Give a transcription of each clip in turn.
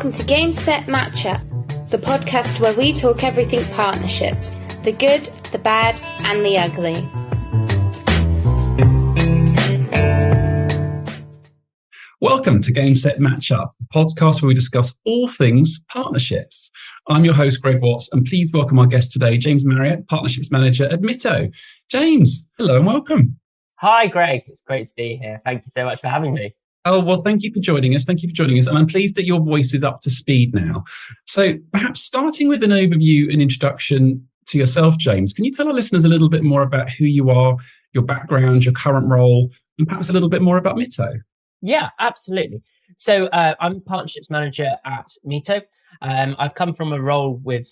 Welcome to Game Set Matchup, the podcast where we talk everything partnerships, the good, the bad, and the ugly. Welcome to Game Set Matchup, the podcast where we discuss all things partnerships. I'm your host, Greg Watts, and please welcome our guest today, James Marriott, Partnerships Manager at Mitto. James, hello and welcome. Hi, Greg. It's great to be here. Thank you so much for having me. Oh, well, thank you for joining us. And I'm pleased that your voice is up to speed now. So perhaps starting with an overview and introduction to yourself, James, can you tell our listeners a little bit more about who you are, your background, your current role, and perhaps a little bit more about Mitto? Yeah, absolutely. So I'm a partnerships manager at Mitto. I've come from a role with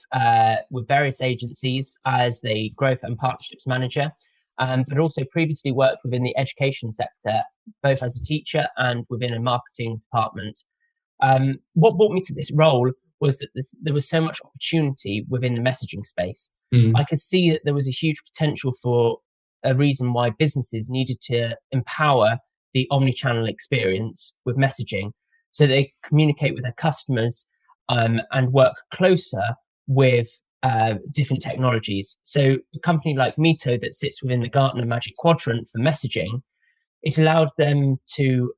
various agencies as the growth and partnerships manager, but also previously worked within the education sector, both as a teacher and within a marketing department. What brought me to this role was that there was so much opportunity within the messaging space. I could see that there was a huge potential for a reason why businesses needed to empower the omni-channel experience with messaging so they communicate with their customers and work closer with different technologies. So a company like Mitto that sits within the Gartner Magic Quadrant for messaging, it allowed them to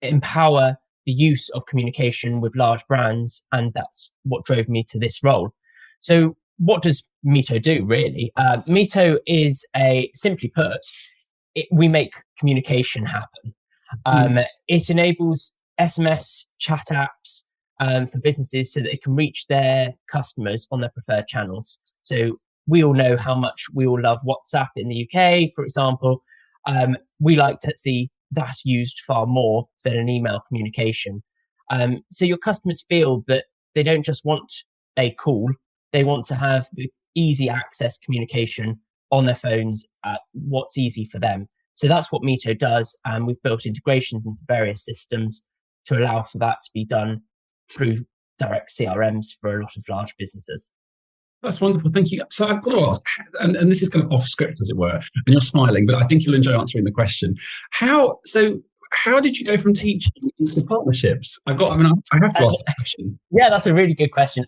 empower the use of communication with large brands, and that's what drove me to this role. So what does Mitto do, really? Mitto is simply put, we make communication happen. It enables SMS chat apps for businesses so that they can reach their customers on their preferred channels. So we all know how much we all love WhatsApp in the UK, for example. We like to see that used far more than an email communication. So your customers feel that they don't just want a call, they want to have the easy access communication on their phones at what's easy for them. So that's what Mitto does, and we've built integrations into various systems to allow for that to be done through direct CRMs for a lot of large businesses. That's wonderful. Thank you. So I've got to ask, and this is kind of off script, as it were, and you're smiling, but I think you'll enjoy answering the question. How did you go from teaching into partnerships? I have to ask that question. Yeah, that's a really good question.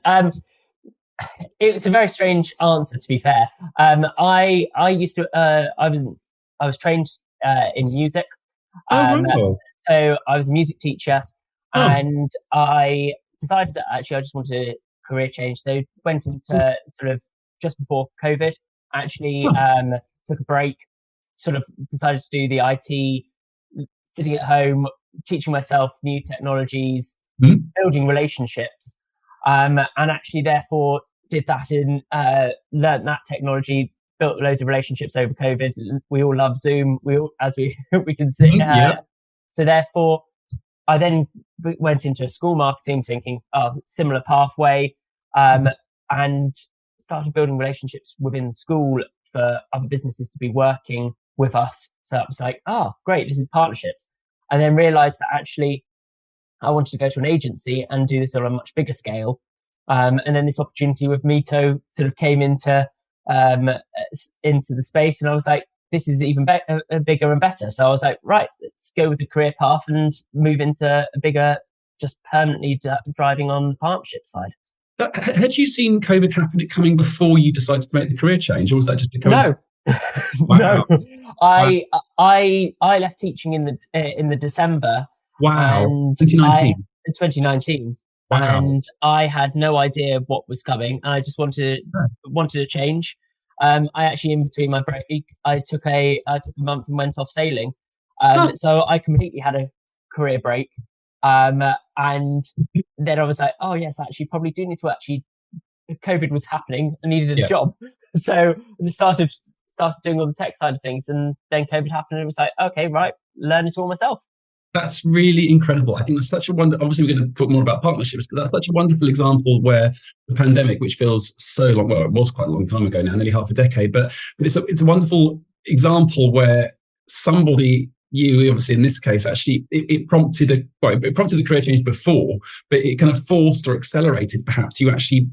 It's a very strange answer, to be fair. I was trained in music. So I was a music teacher, and I decided that actually I just wanted a career change. So went into sort of just before COVID, actually took a break, sort of decided to do the IT, sitting at home, teaching myself new technologies, building relationships, and actually therefore did that in, learned that technology, built loads of relationships over COVID. We all love Zoom, as we can see. So therefore, I then went into school marketing thinking, similar pathway, and started building relationships within the school for other businesses to be working with us. So I was like, great, this is partnerships. And then realized that actually I wanted to go to an agency and do this on a much bigger scale. And then this opportunity with Mitto sort of came into the space, and I was like, this is even bigger and better. So I was like, right, let's go with the career path and move into a bigger, just permanently driving on the partnership side. But had you seen COVID happening coming before you decided to make the career change, or was that just because? No, wow. No. I left teaching in the December. Wow. And 2019. Wow. And I had no idea what was coming. I just wanted a change. I actually, in between my break, I took a month and went off sailing. So I completely had a career break. And then I was like, oh yes, I actually probably do need to COVID was happening. I needed a job. So I started doing all the tech side of things. And then COVID happened and it was like, okay, right, learn it all myself. That's really incredible. I think that's such a wonderful, obviously we're going to talk more about partnerships, but that's such a wonderful example where the pandemic, which feels so long, well, it was quite a long time ago now, nearly half a decade, but it's a wonderful example where somebody, you obviously in this case, actually, it prompted the career change before, but it kind of forced or accelerated perhaps you actually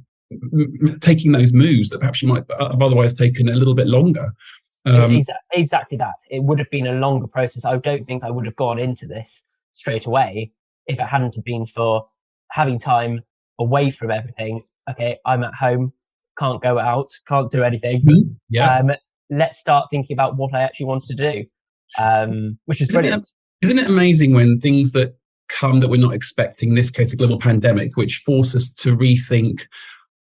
taking those moves that perhaps you might have otherwise taken a little bit longer. Exactly that. It would have been a longer process. I don't think I would have gone into this straight away if it hadn't have been for having time away from everything. Okay, I'm at home, can't go out, can't do anything. Yeah. Let's start thinking about what I actually want to do, which is brilliant. Isn't it amazing when things that come that we're not expecting, in this case, a global pandemic, which force us to rethink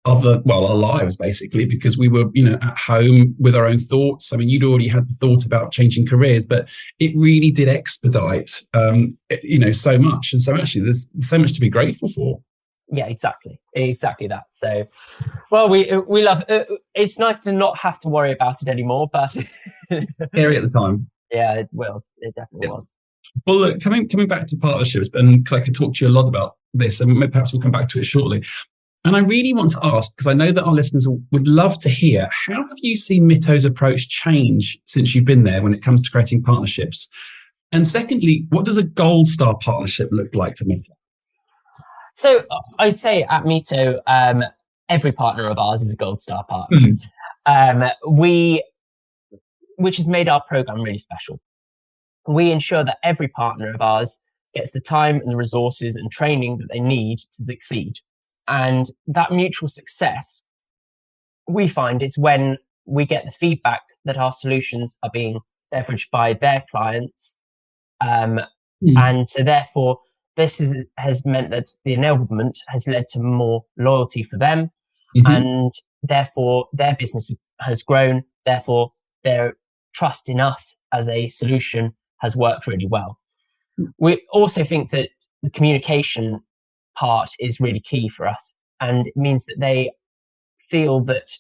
our lives, basically, because we were, at home with our own thoughts. I mean, you'd already had the thought about changing careers, but it really did expedite, so much. And so actually, there's so much to be grateful for. Yeah, exactly that. So, well, we love it. It's nice to not have to worry about it anymore, but scary at the time. Yeah, it definitely was. Well, look, coming back to partnerships, and I could talk to you a lot about this, and perhaps we'll come back to it shortly. And I really want to ask, because I know that our listeners would love to hear, how have you seen Mitto's approach change since you've been there when it comes to creating partnerships? And secondly, what does a gold star partnership look like for Mitto? So I'd say at Mitto, every partner of ours is a gold star partner, which has made our program really special. We ensure that every partner of ours gets the time and the resources and training that they need to succeed. And that mutual success, we find, is when we get the feedback that our solutions are being leveraged by their clients. And so therefore, this has meant that the enablement has led to more loyalty for them. And therefore, their business has grown. Therefore, their trust in us as a solution has worked really well. We also think that the communication part is really key for us, and it means that they feel that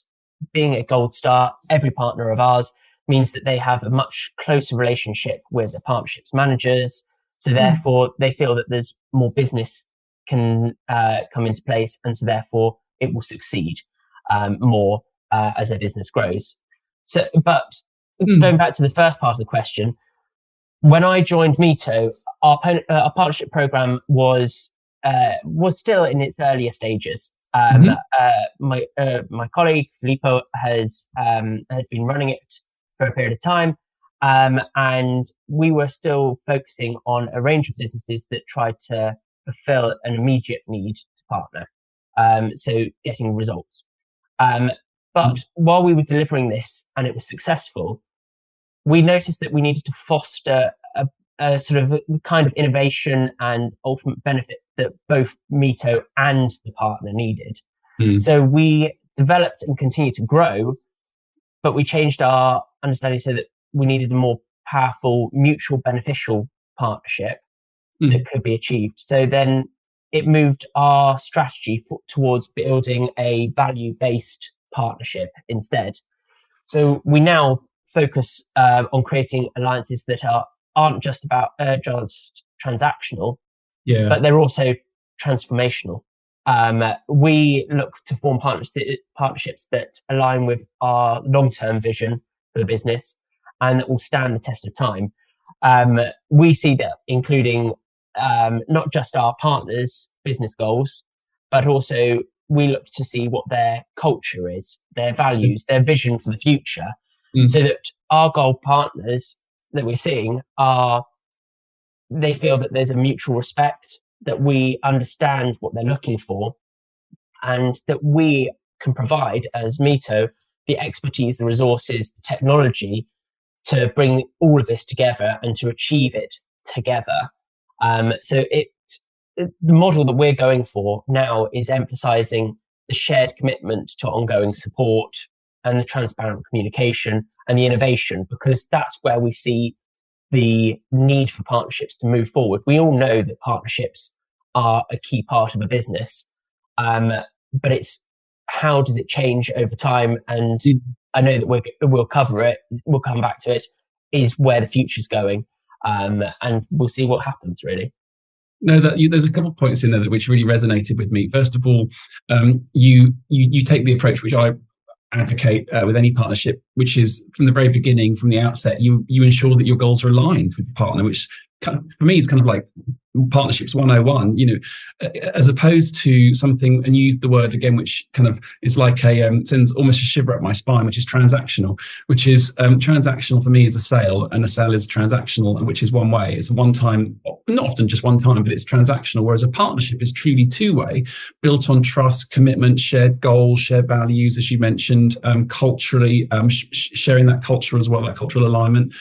being a gold star, every partner of ours, means that they have a much closer relationship with the partnerships managers. So therefore they feel that there's more business can come into place, and so therefore it will succeed more as their business grows. So, but going back to the first part of the question, when I joined Mitto, our partnership program was still in its earlier stages. My colleague Filippo has been running it for a period of time, and we were still focusing on a range of businesses that tried to fulfill an immediate need to partner, so getting results. But while we were delivering this and it was successful, we noticed that we needed to foster a sort of kind of innovation and ultimate benefit that both Mitto and the partner needed. So we developed and continued to grow, but we changed our understanding so that we needed a more powerful, mutual beneficial partnership that could be achieved. So then it moved our strategy towards building a value-based partnership instead. So we now focus on creating alliances that aren't just transactional, but they're also transformational. We look to form partnerships that align with our long-term vision for the business and that will stand the test of time. We see that including not just our partners' business goals, but also we look to see what their culture is, their values, their vision for the future, so that our goal partners that we're seeing they feel that there's a mutual respect, that we understand what they're looking for, and that we can provide as Mitto the expertise, the resources, the technology to bring all of this together and to achieve it together. So the model that we're going for now is emphasizing the shared commitment to ongoing support and the transparent communication and the innovation, because that's where we see the need for partnerships to move forward. We all know that partnerships are a key part of a business, but it's how does it change over time? And I know that we'll cover it, we'll come back to it, is where the future's going, and we'll see what happens, really. No, there's a couple of points in there which really resonated with me. First of all, you take the approach which I advocate with any partnership, which is from the very beginning, from the outset, you ensure that your goals are aligned with the partner, which kind of, for me is kind of like partnerships 101, as opposed to something, and you used the word again, which kind of is like sends almost a shiver up my spine, which is transactional, which is transactional for me is a sale, and a sale is transactional, which is one way. It's one time, not often just one time, but it's transactional, whereas a partnership is truly two-way, built on trust, commitment, shared goals, shared values, as you mentioned, culturally, sharing that culture as well, that cultural alignment.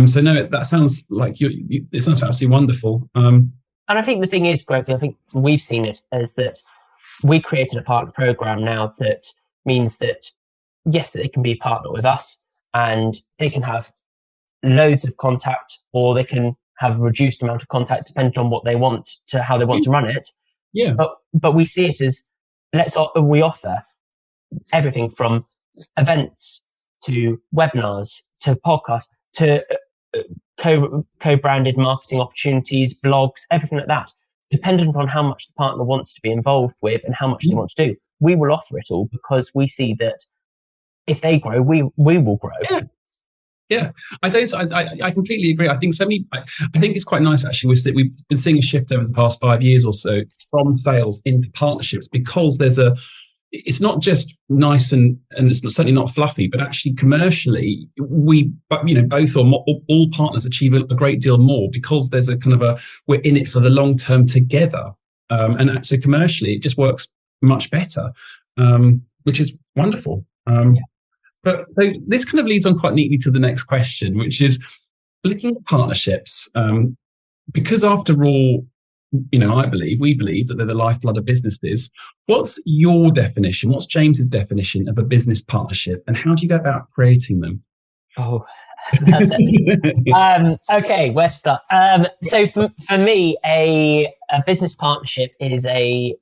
So no, that sounds like it sounds absolutely wonderful. And I think the thing is, Greg, I think we've seen it as that we created a partner program now that means that, yes, they can be a partner with us and they can have loads of contact, or they can have a reduced amount of contact depending on what they want to, how they want to run it. Yeah. But we see it as we offer everything from events to webinars to podcasts to co-branded marketing opportunities, blogs, everything like that, dependent on how much the partner wants to be involved with and how much they want to do. We will offer it all because we see that if they grow, we will grow. Yeah, I completely agree. I think I think it's quite nice actually. We've been seeing a shift over the past 5 years or so from sales into partnerships, because it's not just nice and it's certainly not fluffy, but actually commercially both or all partners achieve a great deal more because there's a kind of we're in it for the long term together, and so commercially it just works much better, which is wonderful. But so this kind of leads on quite neatly to the next question, which is looking at partnerships, because after all, we believe that they're the lifeblood of businesses. What's your definition? What's James's definition of a business partnership, and how do you go about creating them? Oh, that's it. Okay, where to start? So for me, a business partnership is a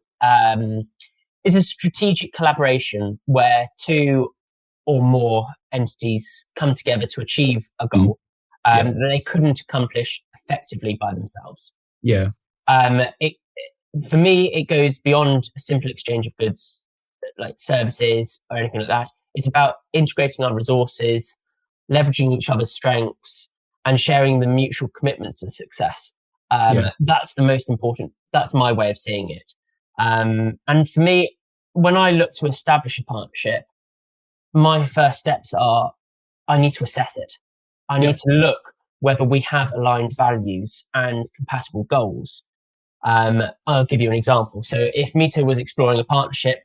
strategic collaboration where two or more entities come together to achieve a goal that they couldn't accomplish effectively by themselves. Yeah. For me, it goes beyond a simple exchange of goods, like services or anything like that. It's about integrating our resources, leveraging each other's strengths, and sharing the mutual commitment to success. That's the most important. That's my way of seeing it. And for me, when I look to establish a partnership, my first steps are I need to assess it. I need to look whether we have aligned values and compatible goals. I'll give you an example. So if Mitto was exploring a partnership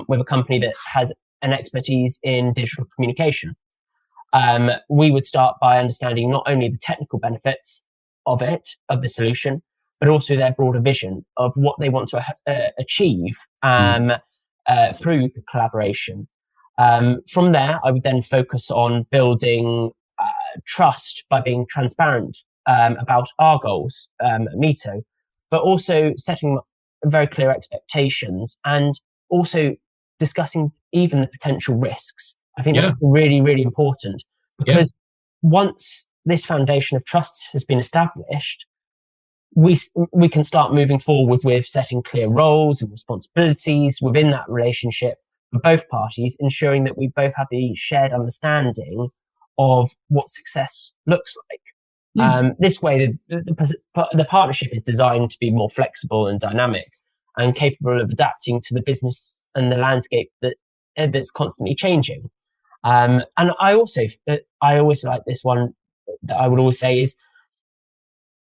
with a company that has an expertise in digital communication, we would start by understanding not only the technical benefits of the solution, but also their broader vision of what they want to achieve through the collaboration. From there, I would then focus on building trust by being transparent about our goals at Mitto, but also setting very clear expectations and also discussing even the potential risks. I think that's really, really important, because once this foundation of trust has been established, we can start moving forward with setting clear roles and responsibilities within that relationship for both parties, ensuring that we both have the shared understanding of what success looks like. This way, the partnership is designed to be more flexible and dynamic and capable of adapting to the business and the landscape that's constantly changing. And I always like this one that I would always say is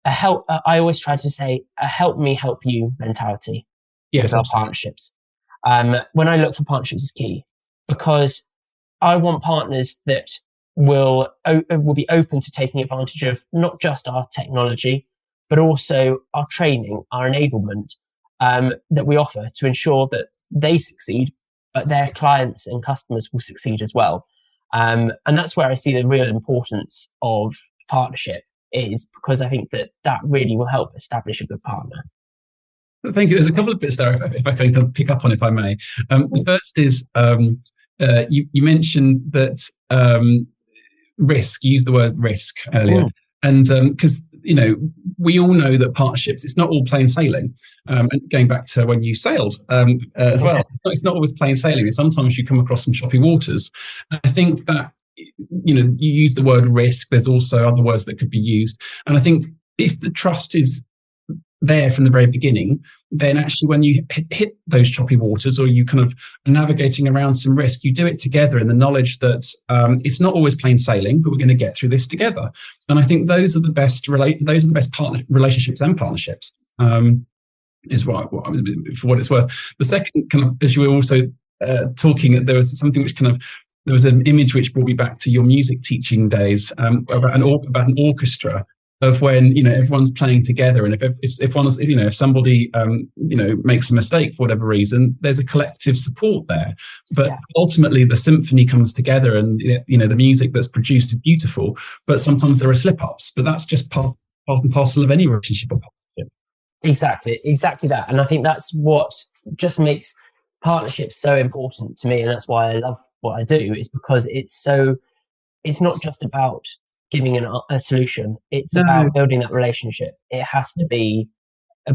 I always try to say a help me help you mentality. Yes, with our partnerships. When I look for partnerships is key, because I want partners that will be open to taking advantage of not just our technology, but also our training, our enablement that we offer to ensure that they succeed, but their clients and customers will succeed as well. And that's where I see the real importance of partnership is, because I think that really will help establish a good partner. Thank you. There's a couple of bits there, if I can pick up on, if I may. The first is you mentioned that risk. You used the word risk earlier, and because we all know that partnerships, it's not all plain sailing. And going back to when you sailed as well, it's not always plain sailing. Sometimes you come across some choppy waters. I think that you use the word risk. There's also other words that could be used, and I think if the trust is there from the very beginning, then actually when you hit those choppy waters, or you kind of are navigating around some risk, you do it together in the knowledge that it's not always plain sailing, but we're going to get through this together. And I think those are the best relationships and partnerships. Is what for what it's worth. The second kind of, as you were also talking, there was something which there was an image which brought me back to your music teaching days, about an orchestra, of when everyone's playing together, and if somebody makes a mistake for whatever reason, there's a collective support there. But ultimately, the symphony comes together, and the music that's produced is beautiful. But sometimes there are slip-ups. But that's just part and parcel of any relationship or partnership. Exactly that. And I think that's what just makes partnerships so important to me, and that's why I love what I do, is because it's not just about giving a solution. It's about building that relationship. It has to be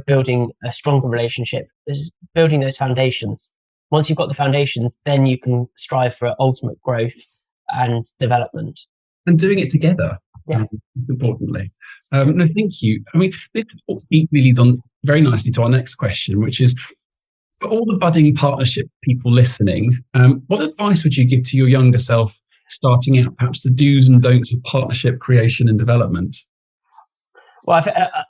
building a stronger relationship. It's building those foundations. Once you've got the foundations, then you can strive for ultimate growth and development. And doing it together, importantly. No, thank you. I mean, this leads on very nicely to our next question, which is, for all the budding partnership people listening, what advice would you give to your younger self starting out, perhaps the do's and don'ts of partnership creation and development? Well,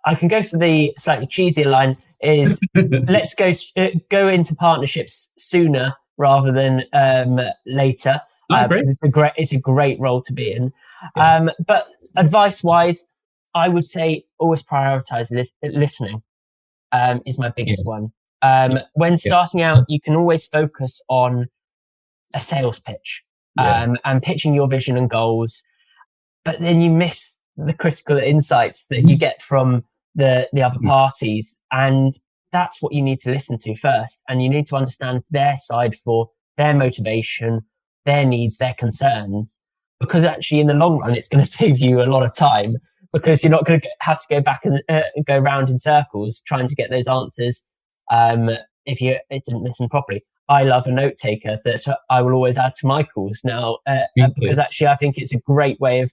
I can go for the slightly cheesier line, is let's go into partnerships sooner rather than later. It's a great role to be in. But advice-wise, I would say always prioritize listening. Is my biggest one. When starting out, you can always focus on a sales pitch and pitching your vision and goals, but then you miss the critical insights that you get from the other parties, and that's what you need to listen to first. And you need to understand their side for their motivation, their needs, their concerns, because actually in the long run, it's going to save you a lot of time, because you're not going to have to go back and go round in circles trying to get those answers if you didn't listen properly. I love a note taker that I will always add to my calls now, because actually I think it's a great way of,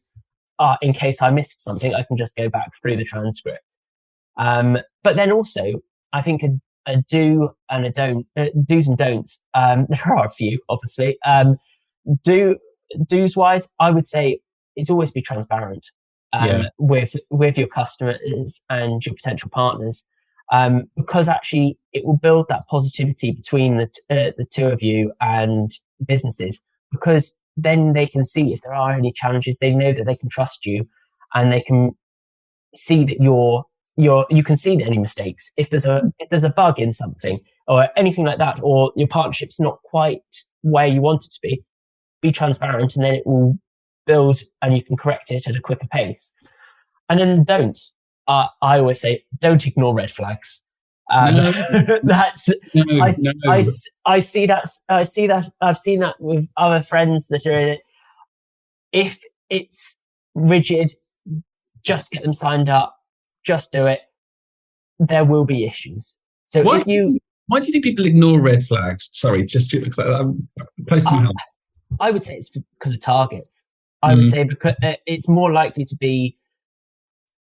in case I missed something, I can just go back through the transcript. But then also, I think a do and a don't, do's and don'ts, there are a few, obviously. Do's wise, I would say it's always be transparent with your customers and your potential partners. Because actually it will build that positivity between the two of you and businesses, because then they can see if there are any challenges, they know that they can trust you, and they can see that you can see any mistakes. If there's a bug in something or anything like that, or your partnership's not quite where you want it to be transparent, and then it will build and you can correct it at a quicker pace. And then don't. I always say, don't ignore red flags. I see that. I've seen that with other friends that are in it. If it's rigid, just get them signed up. Just do it. There will be issues. So why do you think people ignore red flags? Sorry, just because I'm close to my house. I would say it's because of targets. I would say because it's more likely to be,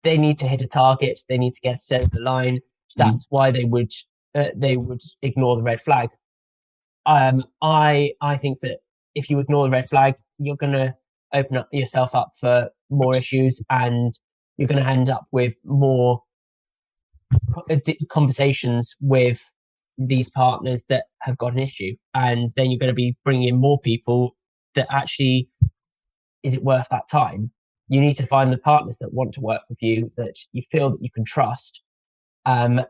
they need to hit a target. They need to get it over the line. That's why they would ignore the red flag. I think that if you ignore the red flag, you're going to open yourself up for more issues, and you're going to end up with more conversations with these partners that have got an issue, and then you're going to be bringing in more people that actually, is it worth that time? You need to find the partners that want to work with you, that you feel that you can trust. And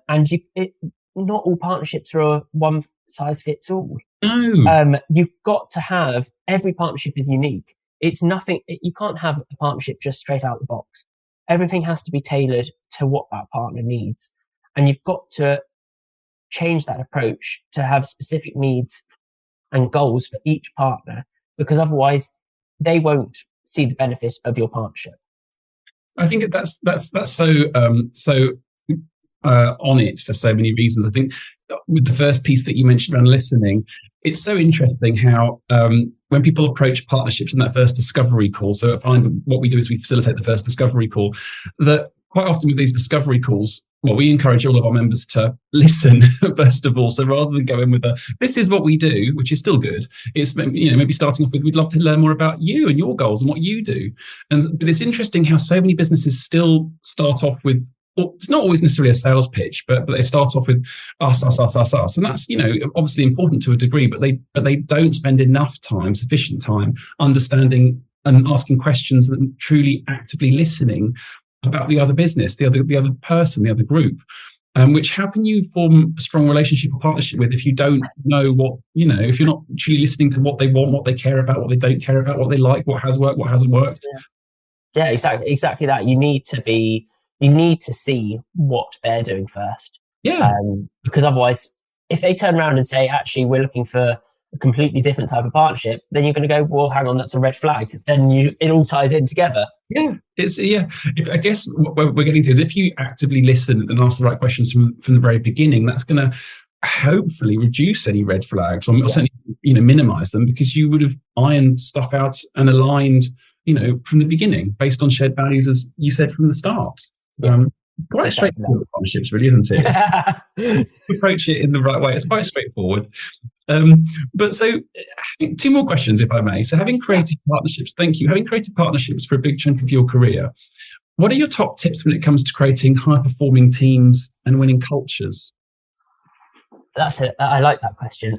not all partnerships are one size fits all. You've got to have, every partnership is unique. It's nothing, you can't have a partnership just straight out the box. Everything has to be tailored to what that partner needs. And you've got to change that approach to have specific needs and goals for each partner, because otherwise they won't see the benefit of your partnership. I think that's so on it for so many reasons. I think with the first piece that you mentioned around listening, it's so interesting how when people approach partnerships in that first discovery call, so I find what we do is we facilitate the first discovery call, that quite often with these discovery calls, well, we encourage all of our members to listen first of all. So rather than go in with this is what we do, which is still good, it's maybe starting off with, we'd love to learn more about you and your goals and what you do. But it's interesting how so many businesses still start off with, it's not always necessarily a sales pitch, but they start off with us, and that's obviously important to a degree, but they don't spend enough time, sufficient time, understanding and asking questions and truly actively listening about the other business, the other person, the other group. Which, how can you form a strong relationship or partnership with if you don't know what, if you're not truly listening to what they want, what they care about, what they don't care about, what they like, what has worked, what hasn't worked? Yeah, exactly that. You need to see what they're doing first. Yeah. Because otherwise, if they turn around and say, actually, we're looking for a completely different type of partnership, then you're going to go, well, hang on, that's a red flag. Then it all ties in together. Yeah, I guess what we're getting to is if you actively listen and ask the right questions from the very beginning, that's going to hopefully reduce any red flags, or certainly minimize them, because you would have ironed stuff out and aligned, from the beginning based on shared values, as you said from the start. Quite straightforward partnerships, really, isn't it? Approach it in the right way. It's quite straightforward. But so, I think 2 more questions, if I may. So, having created partnerships, thank you. Having created partnerships for a big chunk of your career, what are your top tips when it comes to creating high-performing teams and winning cultures? That's it. I like that question.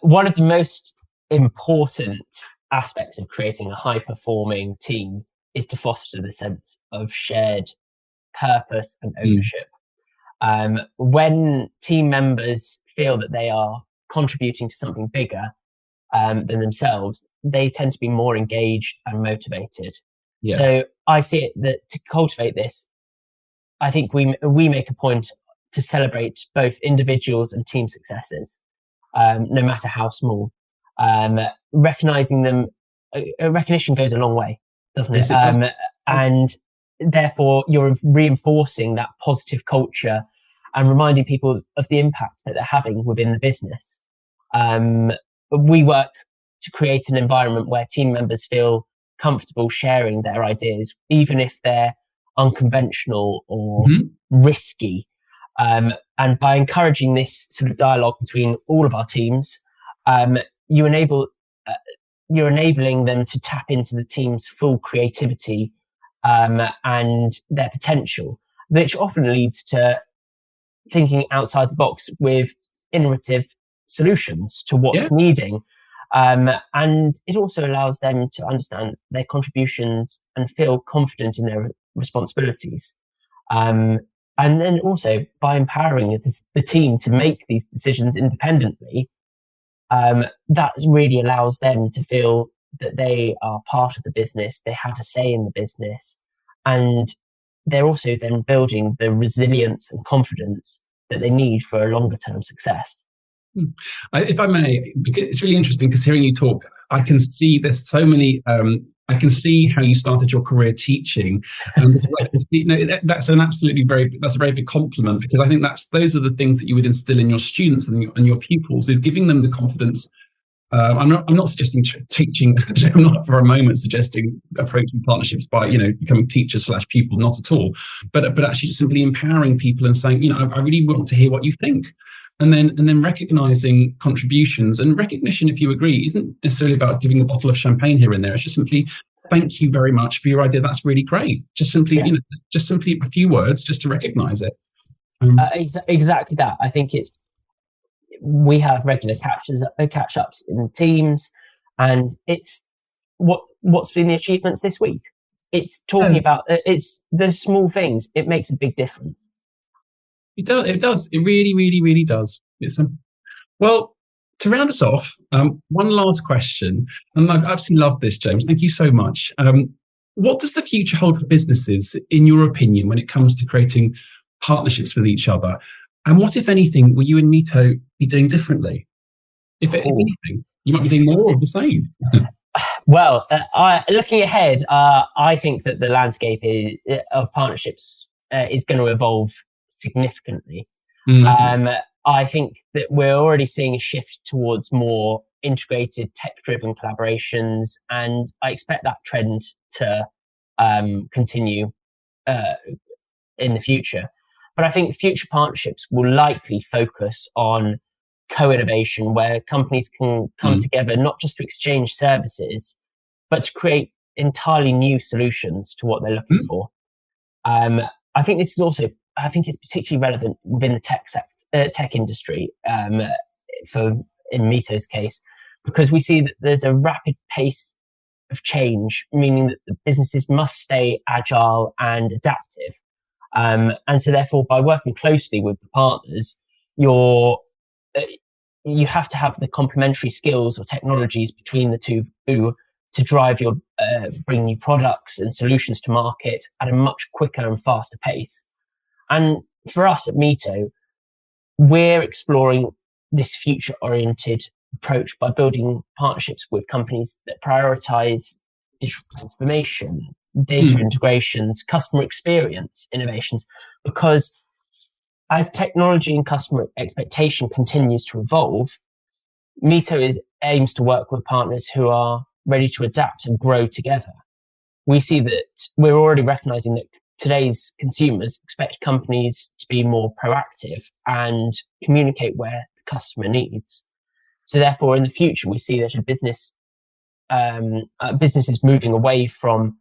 One of the most important aspects of creating a high-performing team is to foster the sense of shared purpose and ownership. When team members feel that they are contributing to something bigger than themselves, they tend to be more engaged and motivated. Yeah. So I see it that to cultivate this, I think we make a point to celebrate both individuals and team successes, no matter how small. Recognizing them, recognition goes a long way, doesn't it? And therefore, you're reinforcing that positive culture and reminding people of the impact that they're having within the business. We work to create an environment where team members feel comfortable sharing their ideas, even if they're unconventional or risky. And by encouraging this sort of dialogue between all of our teams, you're enabling them to tap into the team's full creativity and their potential, which often leads to thinking outside the box with innovative solutions to what's needing. And it also allows them to understand their contributions and feel confident in their responsibilities. And then also by empowering the team to make these decisions independently, that really allows them to feel that they are part of the business, they have a say in the business, and they're also then building the resilience and confidence that they need for a longer term success. If I may, because it's really interesting, because hearing you talk, I can see there's so many, I can see how you started your career teaching. And that's a very big compliment, because I think those are the things that you would instill in your students and your pupils, is giving them the confidence. I'm not suggesting teaching. I'm not for a moment suggesting approaching partnerships by becoming teacher / pupil, not at all. But actually just simply empowering people and saying, I really want to hear what you think. And then recognizing contributions, and recognition, if you agree, isn't necessarily about giving a bottle of champagne here and there. It's just simply, thank you very much for your idea. That's really great. Just simply, just simply a few words just to recognize it. Exactly that. I think we have regular catch-ups in teams, and it's what's been the achievements this week. It's talking about it's the small things. It makes a big difference. It does. It really, really, really does. Well, to round us off, one last question, and I absolutely love this, James. Thank you so much. What does the future hold for businesses, in your opinion, when it comes to creating partnerships with each other? And what, if anything, will you and Mitto be doing differently? If anything, you might be doing more of the same. Well, looking ahead, I think that the landscape of partnerships is going to evolve significantly. I think that we're already seeing a shift towards more integrated, tech-driven collaborations, and I expect that trend to continue in the future. But I think future partnerships will likely focus on co-innovation, where companies can come together not just to exchange services, but to create entirely new solutions to what they're looking for. I think this is also, I think it's particularly relevant within the tech industry, in Mitto's case, because we see that there's a rapid pace of change, meaning that the businesses must stay agile and adaptive. And so therefore, by working closely with the partners, you have to have the complementary skills or technologies between the two to drive your bring new products and solutions to market at a much quicker and faster pace. And for us at Mitto, we're exploring this future-oriented approach by building partnerships with companies that prioritize digital transformation, data integrations, customer experience innovations, because as technology and customer expectation continues to evolve, Mitto aims to work with partners who are ready to adapt and grow together. We see that we're already recognizing that today's consumers expect companies to be more proactive and communicate where the customer needs. So therefore, in the future, we see that a business is moving away from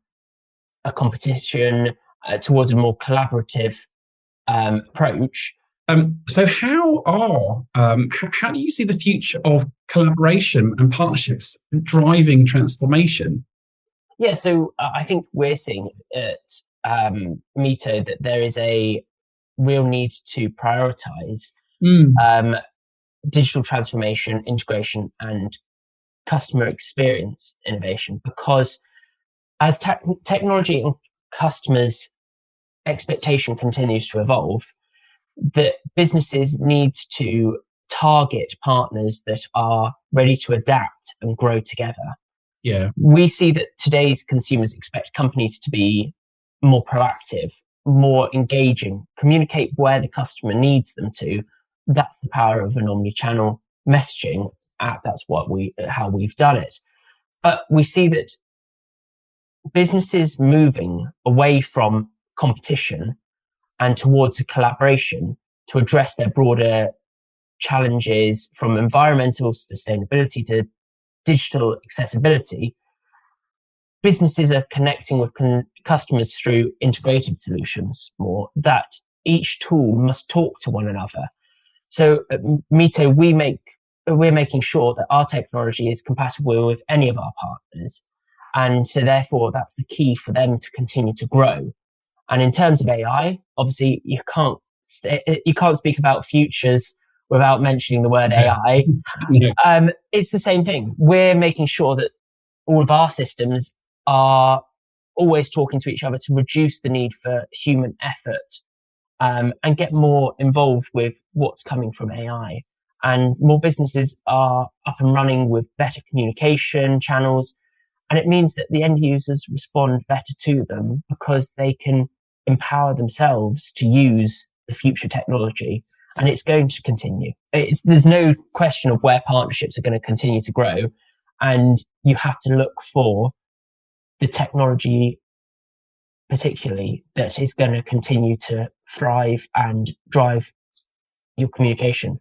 a competition towards a more collaborative approach. So how do you see the future of collaboration and partnerships driving transformation? Yeah, so I think we're seeing at Mitto that there is a real need to prioritize digital transformation, integration, and customer experience innovation, because as technology and customers' expectation continues to evolve, that businesses need to target partners that are ready to adapt and grow together. Yeah. We see that today's consumers expect companies to be more proactive, more engaging, communicate where the customer needs them to. That's the power of an omni-channel messaging app. That's how we've done it. But we see that businesses moving away from competition and towards a collaboration to address their broader challenges, from environmental sustainability to digital accessibility. Businesses are connecting with customers through integrated solutions more, that each tool must talk to one another. So at Mitto, we're making sure that our technology is compatible with any of our partners. And so therefore, that's the key for them to continue to grow. And in terms of AI, obviously you can't speak about futures without mentioning the word AI. It's the same thing. We're making sure that all of our systems are always talking to each other to reduce the need for human effort, and get more involved with what's coming from AI. And more businesses are up and running with better communication channels. And it means that the end users respond better to them because they can empower themselves to use the future technology. And it's going to continue. There's no question of where partnerships are going to continue to grow. And you have to look for the technology, particularly, that is going to continue to thrive and drive your communication.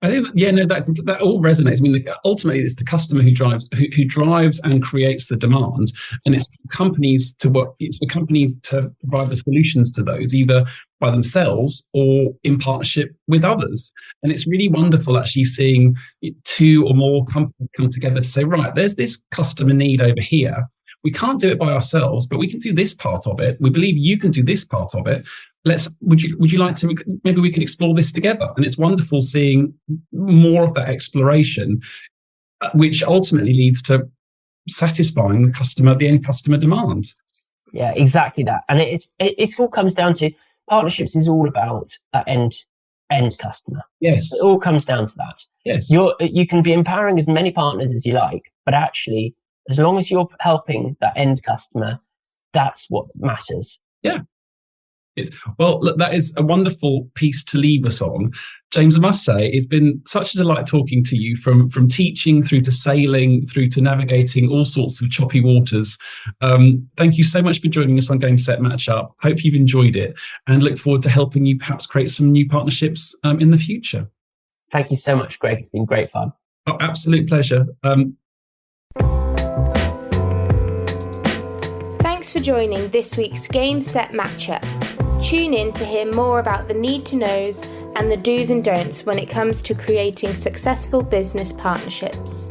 I think, that all resonates. I mean, ultimately, it's the customer who drives and creates the demand, and it's the companies to provide the solutions to those, either by themselves or in partnership with others. And it's really wonderful actually seeing two or more companies come together to say, right, there's this customer need over here. We can't do it by ourselves, but we can do this part of it. We believe you can do this part of it. Would you like to, maybe we can explore this together? And it's wonderful seeing more of that exploration, which ultimately leads to satisfying the end customer demand. Yeah, exactly that. And it all comes down to partnerships is all about that end customer. Yes. It all comes down to that. Yes. You can be empowering as many partners as you like, but actually, as long as you're helping that end customer, that's what matters. Yeah. Well, look, that is a wonderful piece to leave us on. James, I must say, it's been such a delight talking to you from teaching through to sailing, through to navigating all sorts of choppy waters. Thank you so much for joining us on Game Set Match Up. Hope you've enjoyed it and look forward to helping you perhaps create some new partnerships in the future. Thank you so much, Greg. It's been great fun. Oh, absolute pleasure. Thanks for joining this week's Game Set Matchup. Tune in to hear more about the need to knows and the do's and don'ts when it comes to creating successful business partnerships.